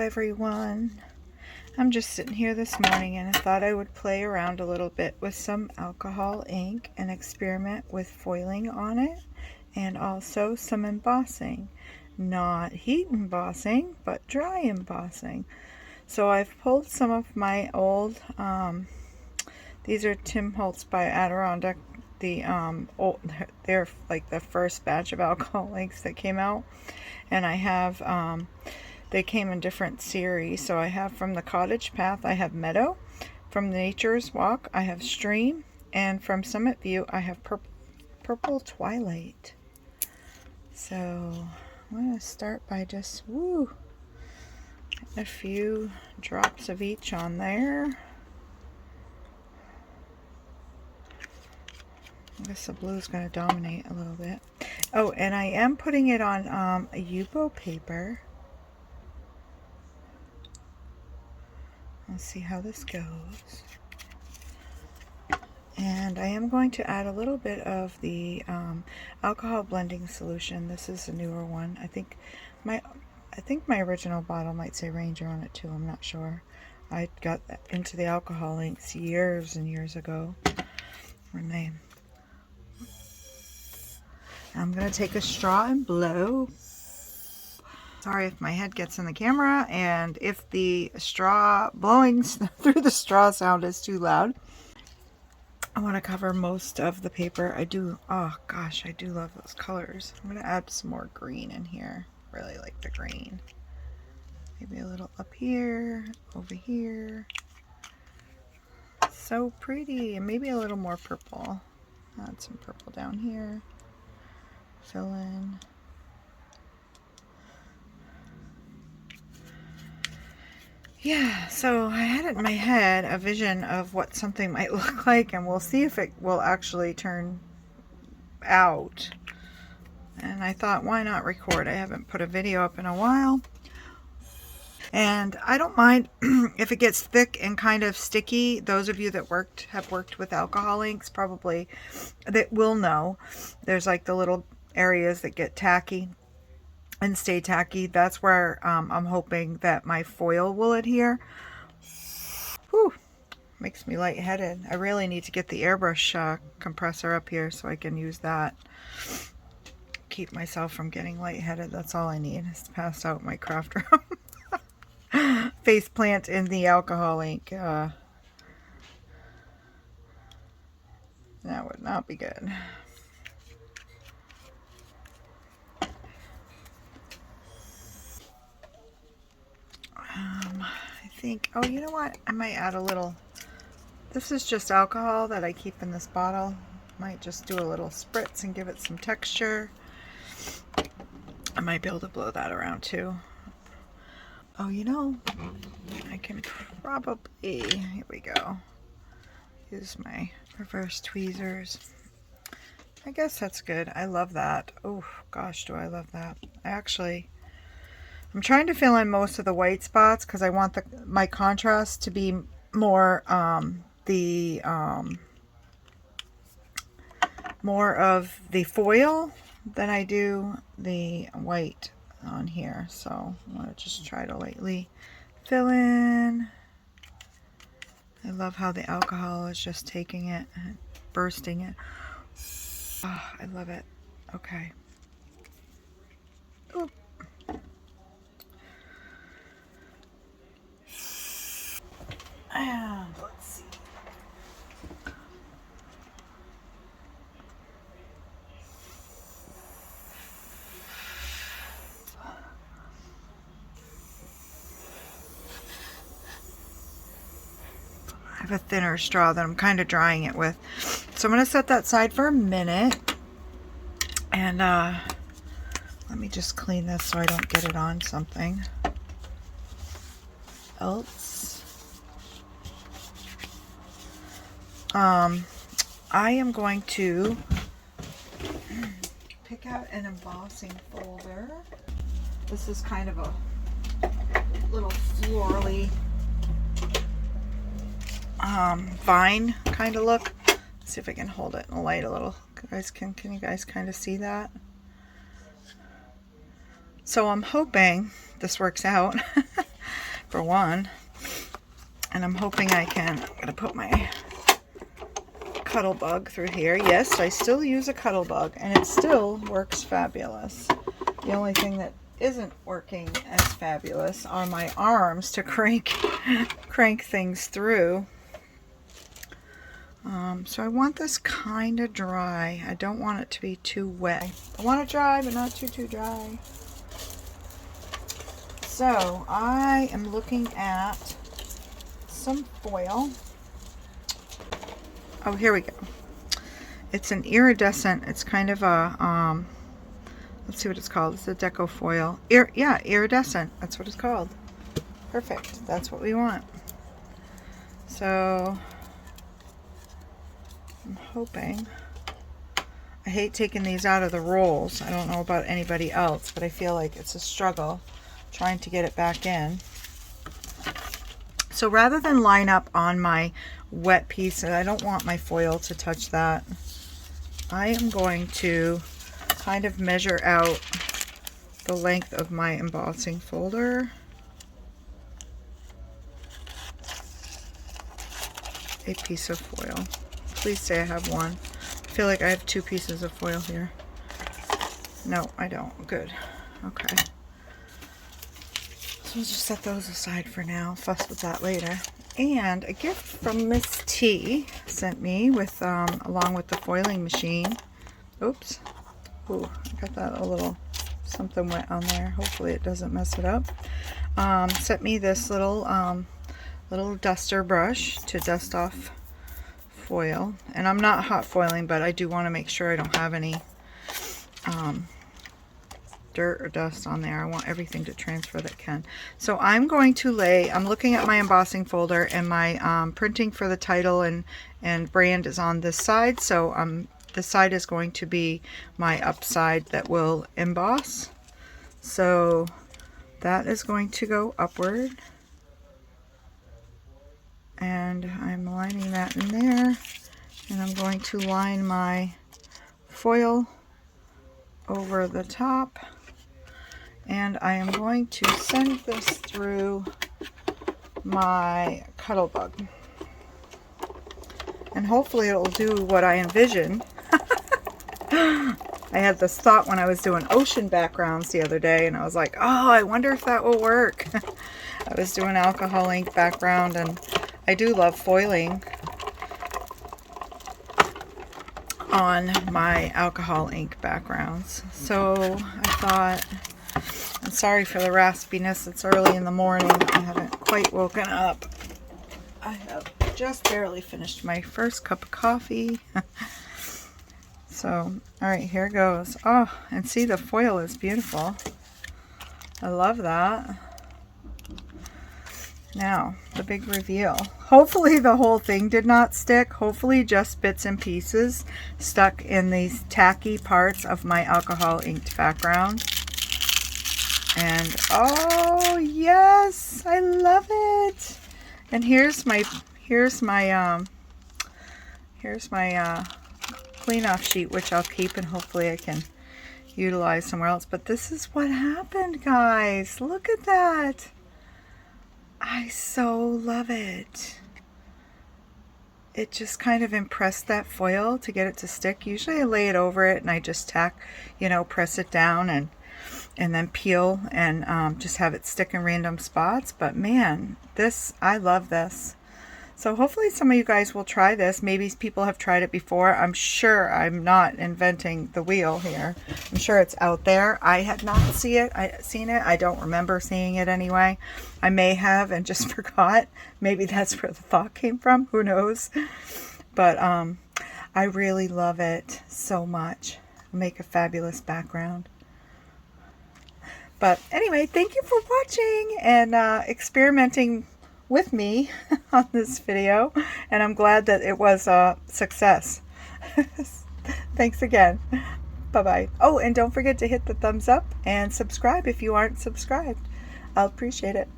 everyone. I'm just sitting here this morning and I thought I would play around a little bit with some alcohol ink and experiment with foiling on it and also some embossing. Not heat embossing, but dry embossing. So I've pulled some of my old, these are Tim Holtz by Adirondack. They're like the first batch of alcohol inks that came out. And I have, they came in different series. So I have from the Cottage Path, I have Meadow. From Nature's Walk, I have Stream. And from Summit View, I have Purple Twilight. So I'm going to start by just, a few drops of each on there. I guess the blue is going to dominate a little bit. Oh, and I am putting it on a Yupo paper. Let's see how this goes. And I am going to add a little bit of the alcohol blending solution. This is a newer one. I think my original bottle might say Ranger on it too. I'm not sure. I got into the alcohol inks years and years ago. I'm going to take a straw and blow. Sorry if my head gets in the camera and if the straw blowing through the straw sound is too loud. I want to cover most of the paper. Oh gosh, I do love those colors. I'm going to add some more green in here. Really like the green. Maybe a little up here, over here. So pretty. And maybe a little more purple. Add some purple down here. Fill in. Yeah, so I had it in my head a vision of what something might look like, and we'll see if it will actually turn out. And I thought, why not record? I haven't put a video up in a while. And I don't mind if it gets thick and kind of sticky. Those of you that have worked with alcohol inks probably that will know. There's like the little areas that get tacky and stay tacky. That's where I'm hoping that my foil will adhere. Whew, makes me lightheaded. I really need to get the airbrush compressor up here so I can use that. Keep myself from getting lightheaded. That's all I need is to pass out my craft room. Face plant in the alcohol ink. That would not be good. I think, oh, you know what? I might add a little, this is just alcohol that I keep in this bottle. Might just do a little spritz and give it some texture. I might be able to blow that around too. Oh, you know, I can probably, here we go, use my reverse tweezers. I guess that's good. I love that. Oh gosh, do I love that. I'm trying to fill in most of the white spots because I want my contrast to be more more of the foil than I do the white on here. So I want to just try to lightly fill in. I love how the alcohol is just taking it and bursting it. Oh, I love it. Okay. Ooh. And let's see. I have a thinner straw that I'm kind of drying it with. So I'm going to set that aside for a minute. And let me just clean this so I don't get it on something else. I am going to pick out an embossing folder. This is kind of a little florally vine kind of look. Let's see if I can hold it in the light a little. Can you guys kind of see that? So I'm hoping this works out. for one. And I'm hoping I'm gonna put my Cuddle Bug through here. Yes, I still use a Cuddle Bug, and it still works fabulous. The only thing that isn't working as fabulous are my arms to crank things through. So I want this kind of dry. I don't want it to be too wet. I want it dry, but not too dry. So I am looking at some foil. Oh, here we go. It's an iridescent. It's kind of a, let's see what it's called. It's a deco foil. Yeah, iridescent. That's what it's called. Perfect. That's what we want. So I'm hoping. I hate taking these out of the rolls. I don't know about anybody else, but I feel like it's a struggle trying to get it back in. So rather than line up on my wet piece, and I don't want my foil to touch that, I am going to kind of measure out the length of my embossing folder. A piece of foil. Please say I have one. I feel like I have 2 pieces of foil here. No, I don't. Good. Okay. So we'll just set those aside for now. Fuss with that later. And a gift from Miss T sent me with, along with the foiling machine. Oops. Ooh, I got that a little something wet on there. Hopefully it doesn't mess it up. Sent me this little duster brush to dust off foil. And I'm not hot foiling, but I do want to make sure I don't have any dirt or dust on there. I want everything to transfer that can. So I'm going to I'm looking at my embossing folder, and my printing for the title and brand is on this side. So this side is going to be my upside that will emboss. So that is going to go upward. And I'm lining that in there. And I'm going to line my foil over the top. And I am going to send this through my Cuddle Bug. And hopefully it will do what I envisioned. I had this thought when I was doing ocean backgrounds the other day, and I was like, oh, I wonder if that will work. I was doing alcohol ink background, and I do love foiling on my alcohol ink backgrounds. So I thought, I'm sorry for the raspiness. It's early in the morning. I haven't quite woken up. I have just barely finished my first cup of coffee. So, all right, here goes. Oh, and see, the foil is beautiful. I love that. Now, the big reveal. Hopefully the whole thing did not stick. Hopefully just bits and pieces stuck in these tacky parts of my alcohol inked background. And oh yes, I love it. And here's my clean off sheet, which I'll keep and hopefully I can utilize somewhere else. But this is what happened, guys. Look at that. I so love it. It just kind of impressed that foil to get it to stick. Usually I lay it over it and I just tack, press it down and then peel and just have it stick in random spots. But man, I love this. So hopefully some of you guys will try this. Maybe people have tried it before. I'm sure I'm not inventing the wheel here. I'm sure it's out there. I had not seen it. I don't remember seeing it anyway. I may have and just forgot. Maybe that's where the thought came from. Who knows? But I really love it so much. It'll make a fabulous background. But anyway, thank you for watching and experimenting with me on this video, and I'm glad that it was a success. Thanks again. Bye-bye. Oh, and don't forget to hit the thumbs up and subscribe if you aren't subscribed. I'll appreciate it.